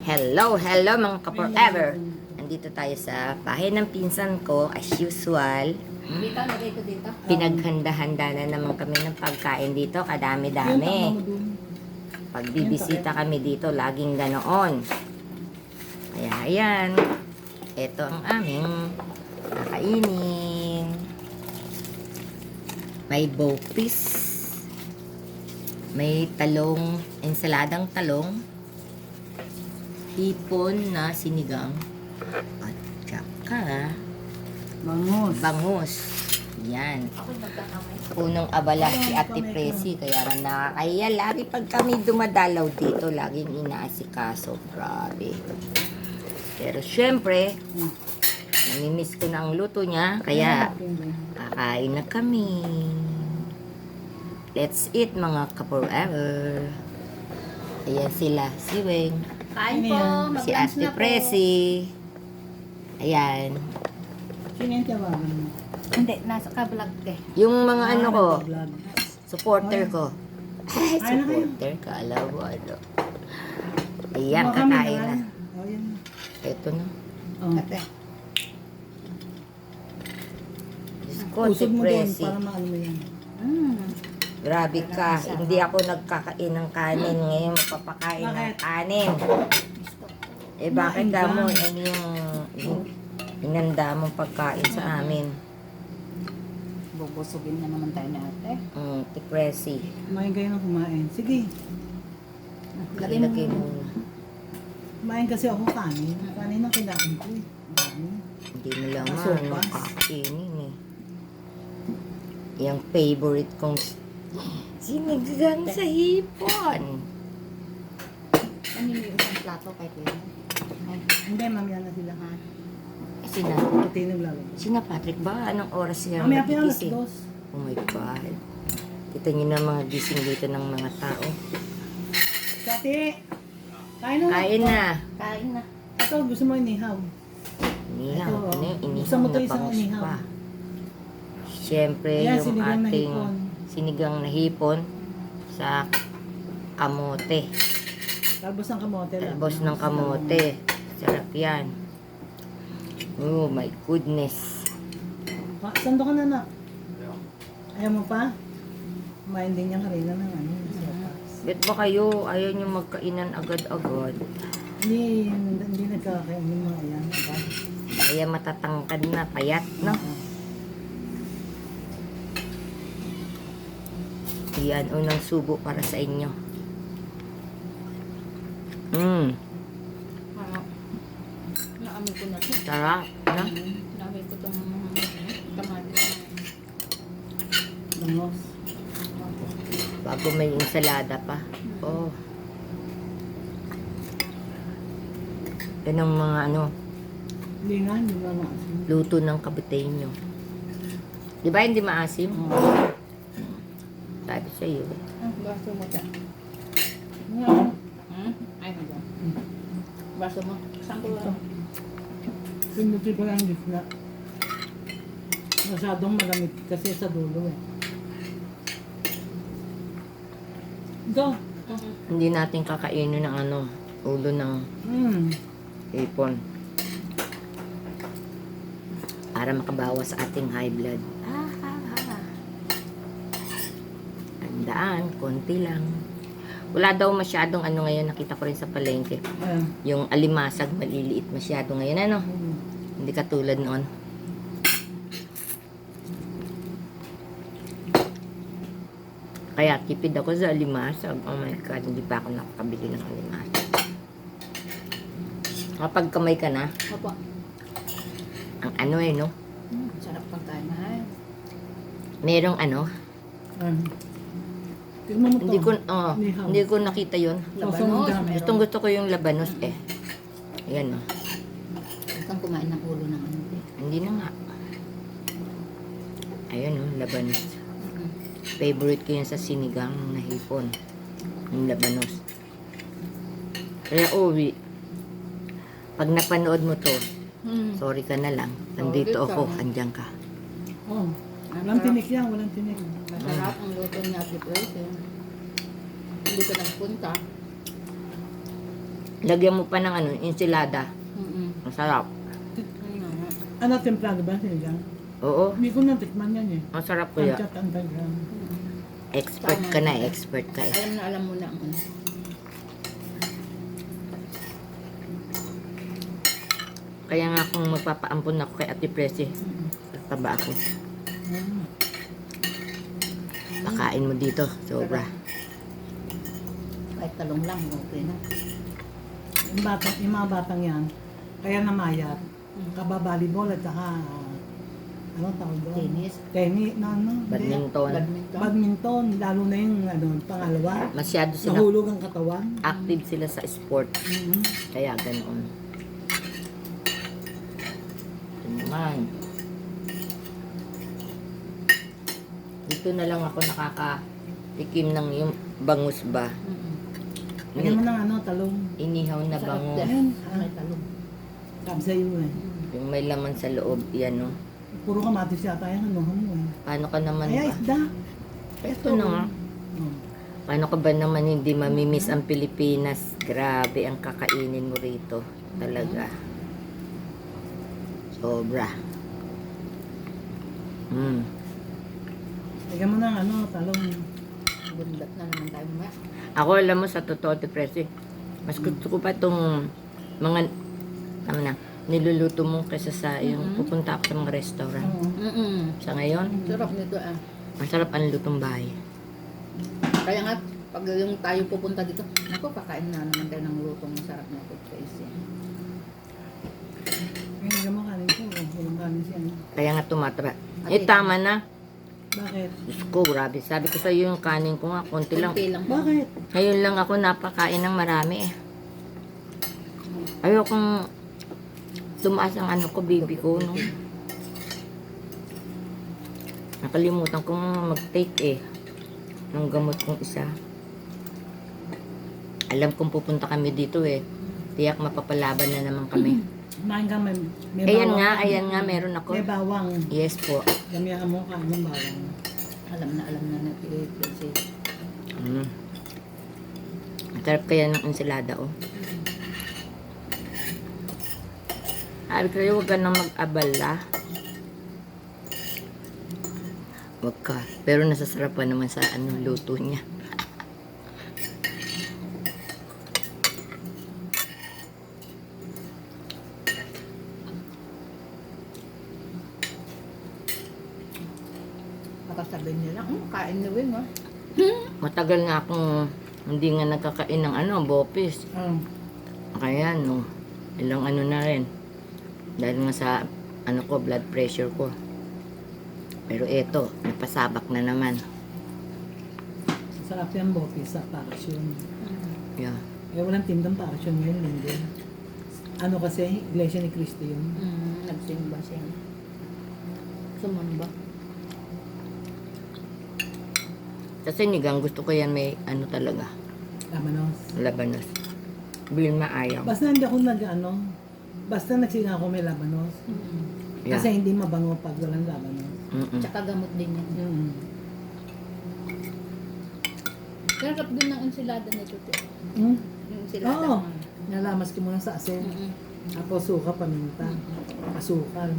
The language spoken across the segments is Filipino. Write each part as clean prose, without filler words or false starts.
Hello mga ka-forever. Nandito tayo sa bahay ng pinsan ko as usual. Dito, lagay ko dito. Pinaghanda-handa na naman kami ng pagkain dito, kadami-dami. Pag bibisita kami dito, laging ganoon. Kaya ayan, ito ang aming kakainin. May bopis, may talong, ensaladang talong, hipon na sinigang, at saka bangus. Yan. Ako nagkakamay. Punong abala si Ate Presi, kaya nga nakakaya. Lagi pag kami dumadalaw dito, laging inaasikaso. Grabe. Pero syempre, namimiss ko na ang luto niya, kaya kakain na kami. Let's eat mga ka-forever. Ayan sila, si Weng, Kain po. si Mag-lunch Ate na po. Presi. Ayan. Sino yung tawagan mo? Hindi, nasa ka-vlog eh. Yung mga ano ko, Vlog. supporter ko. Ay, Ay, supporter ka, alam mo ano. Ayan, Mga kami kakain na. Oh, yan. Ito na. Oh. Ate. Diyos ko, si Usog mo doon Presi. para maano mo yan. Grabe ka. Hindi ako nagkakain ng kanin. Ngayon, magpapakain ng Bakit? kanin. Gusto ko. Eh, bakit Kumain ka ka. mo? Ano yung inanda mong pagkain sa amin? Bubusugin na naman tayo na ate. Si Presi. Kumain kayo ng kumain. Sige. Lagay mo. Ilagay mo. Kumain kasi ako kanin. Kanin ang kailangan ko eh. Dami. Hindi mo lang Sopas. ano, kakainin eh. Yung favorite kong sinigang sa hipon. Ano yung isang plato kay Kuya? Ay, Hindi, mamaya na sila. ha? Sina, Puti naglalagay. sina Patrick ba? Anong oras siya Mamaya pa yung alas magigising? 2. Oh my God. Kita niyo na mga gising dito ng mga tao. Dati, kain na. Kain na. Kain na. Ito, gusto mo inihaw. Inihaw. Ito, Ano yung inihaw buksan mo to na isang bangus inihaw. pa. Siyempre, Ayan, yung sinigang na ating hipon. sinigang na hipon sa kamote. Talbos ng kamote lang. Talbos ng kamote. Sarap yan. Oh my goodness. Sando ka na na. Ayaw mo pa? Kumain din niya kanina ng ano. Sopas. Bet ba kayo ayaw nyo magkainan agad-agad? Hindi nagkakain yung mga yan. Kaya matatangkad na, payat, no? Yan, unang subo para sa inyo. Ano? Naamoy ko na ito. Sarap, no? Naamoy ko itong kamatis. Bangos. Bago may ensalada pa. Oh. Yan ang mga ano, Hindi nga, hindi ba maasin? luto ng kabiteño. Di ba hindi maasim? Sabi sa iyo. Baso mo dyan. Ay, mo dyan. Baso mo. Saan ko lang? Pinuti ko lang gitna. Masyadong malamig kasi sa dulo eh. Ito. Hindi natin kakainin ng ano, ulo ng hipon. Para makabawas sa ating high blood. Tandaan, konti lang. Wala daw masyadong ano ngayon, nakita ko rin sa palengke. Ayan. Yung alimasag, maliliit masyado ngayon, ano? Hindi katulad noon. Kaya tipid ako sa alimasag. Oh my God, hindi pa ako nakakabili ng alimasag. Kapag kamay ka na, Opo. ang ano eh, no? Sarap pang kain na. Merong ano, Tignan mo to. hindi ko nakita yun. Labanos, meron. Gustong gusto ko yung labanos eh. Ayan, no? Huwag kang kumain ng ulo ng ano. Hindi na nga. Ayun, no? Labanos. Favorite ko yun sa sinigang na hipon. Yung labanos. Kaya, Owi, pag napanood mo to, sorry ka na lang. Nandito Sorry ka. ako, andyan ka. Oh. Walang tinik yan, walang tinik. Masarap ang luto niya at Presi. Hindi ka nagpunta. Lagyan mo pa ng ano, ensilada. Masarap. Ano, templado ba sinigang? Oo, Hindi ko natikman yan eh. masarap kuya. Panchat underground. Expert ka na, expert ka eh. Alam mo na ang ano. Kaya nga kung magpapaampun ako kay Ate Presi, taba ako. Mm. Pakain mo dito, sobra. Kahit talong lang, okay na. Yung mga batang yan, kaya namayat. Kababalibol at saka, ano tawag doon? Tennis. Tennis, hindi. Badminton. Badminton, lalo na yung pangalawa. Masyado sila Nahulog ang katawan. active sila sa sport. Mhm. Kaya ganoon. Ito naman. Dito na lang ako nakakatikim ng yung bangus ba. Lagyan mo ng talong. Inihaw na Sarap bangus. din. May talong. Sabi sa'yo eh. Yung may laman sa loob, yan no. Puro kamatis yata yung mo eh. Paano ka naman Ay, ba? isda. Ito na nga. Oh. Paano ka ba naman hindi mamimiss ang Pilipinas? Grabe ang kakainin mo rito. Talaga. Sobra. Lagyan mo ng talong. Bundat na naman tayo mamaya. Ako alam mo sa totoo, Ate Presi, mas gusto ko pa itong mga niluluto mo kaysa sa yung pupunta ako sa mga restaurant. Oo. Sa ngayon, Sarap nito ah. masarap ang lutong bahay. Kaya nga, pag yung tayo pupunta dito, naku, kakain na naman tayo ng lutong masarap na food face. Ay, lagyan mo kanin ko. Walang kanin siya. Kaya nga tumataba. Eh, tama na. Bakit? Diyos ko, grabe. Sabi ko sa iyo yung kanin ko nga, konti lang. Kunti lang. Bakit? Ngayon lang ako napakain ng marami eh. Ayokong tumaas ang ano ko, baby ko, no? Nakalimutan kong mag-take eh. Ng gamot kong isa. Alam kong pupunta kami dito eh. Tiyak mapapalaban na naman kami. Kumain ka, may Ayan bawang. nga, ayan nga, meron ako. May bawang. Yes po. Gamihan mo ka ng bawang. Alam na natin kasi Ang sarap kaya ng ensalada, oh. Sabi ko, huwag ka nang mag-abala. Huwag ka. Pero nasasarapan naman sa luto niya. makasabi nila, kain ni Wing ah. Matagal na akong hindi nga nagkakain ng bopis. Kaya, no, ilang ano na rin. Dahil nga sa, blood pressure ko. Pero eto, napasabak na naman. Sarap yan, bote, sa parasyon. Yeah. Eh, walang tindang parasyon ngayon, linggo. Ano kasi, Iglesia ni Cristo yun. Nagsimba siya. Sumamba. Sa sinigang, gusto ko yan may talaga, Labanos. labanos. Bilma ayaw. Basta hindi ako basta nagsinga ako may labanos. Yeah. Kasi hindi mabango pag walang labanos. Tsaka gamot din yan. Sarap din ng ensilada nito. Yung ensilada. Oo. Nalamas ko muna sa asin. Tapos suka, paminta. Asukal.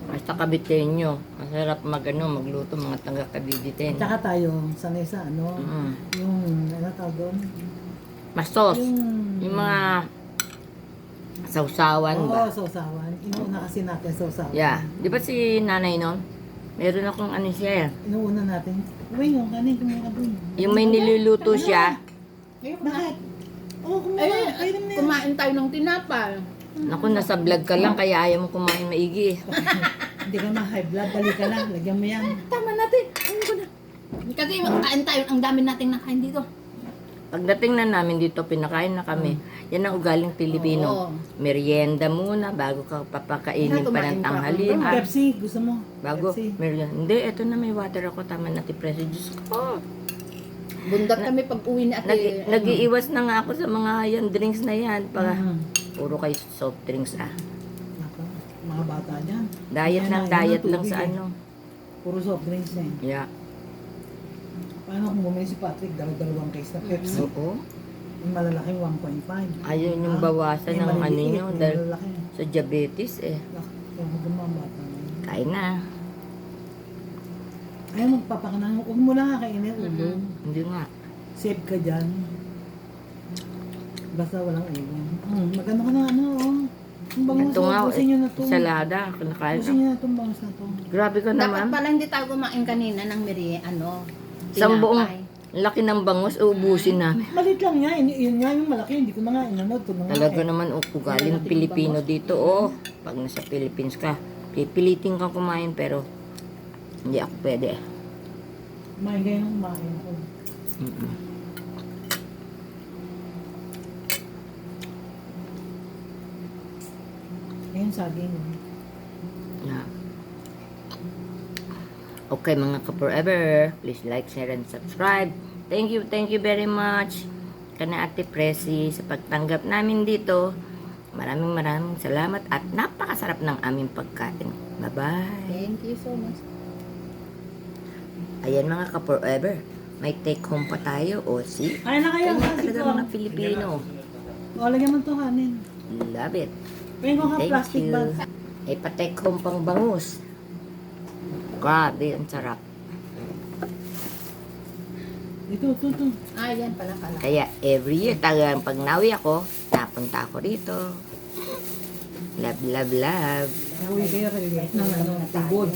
Basta kabitenyo. Masarap magluto, mga tangga kabiditen. Tsaka tayo, sanay sa yung, tawag doon? Masos. Yung mga sausawan ba? Oo, sausawan. Inuuna kasi natin sausawan. Yeah. Di ba si nanay noon? Meron akong siya. Inuuna natin. Uy, yung kanin, kumaka dun. Yung may niluluto siya. Bakit? Oo, kumaka. Ay, Kailan na yan? kumain tayo ng tinapay. Naku, nasa vlog ka lang, kaya ayaw mo kumain maigi. Hindi ka ma-high blood. Dali ka lang. Lagyan mo yan. Tama natin. Ano ko na? Kasi kain tayo, ang dami nating nakain dito. Pagdating na namin dito, pinakain na kami. Yan ang ugaling Pilipino. Oo. Merienda muna bago ka papakainin pa ng tanghalian. Pepsi, gusto mo? Bago, Pepsi. merienda. Hindi, eto na may water ako. Tama na, Tipreso. Diyos ko. Bundat kami pag uwi ni ate. Nag-iiwas na nga ako sa mga yan, drinks na yan. Puro kayo soft drinks Ako, mga bata dyan. Diet Yan lang, ang diet lang tubig sa eh. . Puro soft drinks na eh. Yeah. Paano kung bumili si Patrick, dalawang case na Pepsi? Oo. Yung malalaking 1.5. Ayun yung bawasan ng ano maliliit, nyo yung dahil malalaki. sa diabetes eh. Kaya gumabata na yun. Kain na. Ayaw magpapakanang. Huwag mo lang kakainin ulo. Hindi nga. Safe ka dyan. Basta walang ulo. Maganda ka na ano, oh. Ang bangus Ito nga, busin nyo na to. salada. Kinakain Busin nyo na itong bangus na to. Grabe ka Dapat naman. pala hindi tayo kumain kanina ng Isang buong tinapay. laki ng bangus, ubusin na. Malit lang yan. Yun nga yung malaki. Hindi ko na nga inanod. Ito na nga Talaga eh. naman, galing Pilipino dito, oh. Pag nasa Philippines ka, pipilitin kang kumain, pero hindi ako pwede. Kumain kayo ng kumain ako. Mm-mm. Ayun saging. Oh. Yeah. Okay mga ka-forever, please like, share, and subscribe. Thank you very much kana Ate Presi sa pagtanggap namin dito. Maraming salamat at napakasarap ng aming pagkain. Bye-bye. Thank you so much. Ayan mga ka-forever, may take home pa tayo. O see? Ay na kayo. Kanya Kasi talaga ko. mga Pilipino. O, lagyan mo ito kanin. Love it. Pwede ko ka Thank plastic you. bag. Ay pa-take home pang bangus. Grabe, ang sarap. Ito. Ah, yan pala. Kaya every year talagang pag nawi ako, napunta ako rito. Love. Uy, kayo relief ng ano, tibod.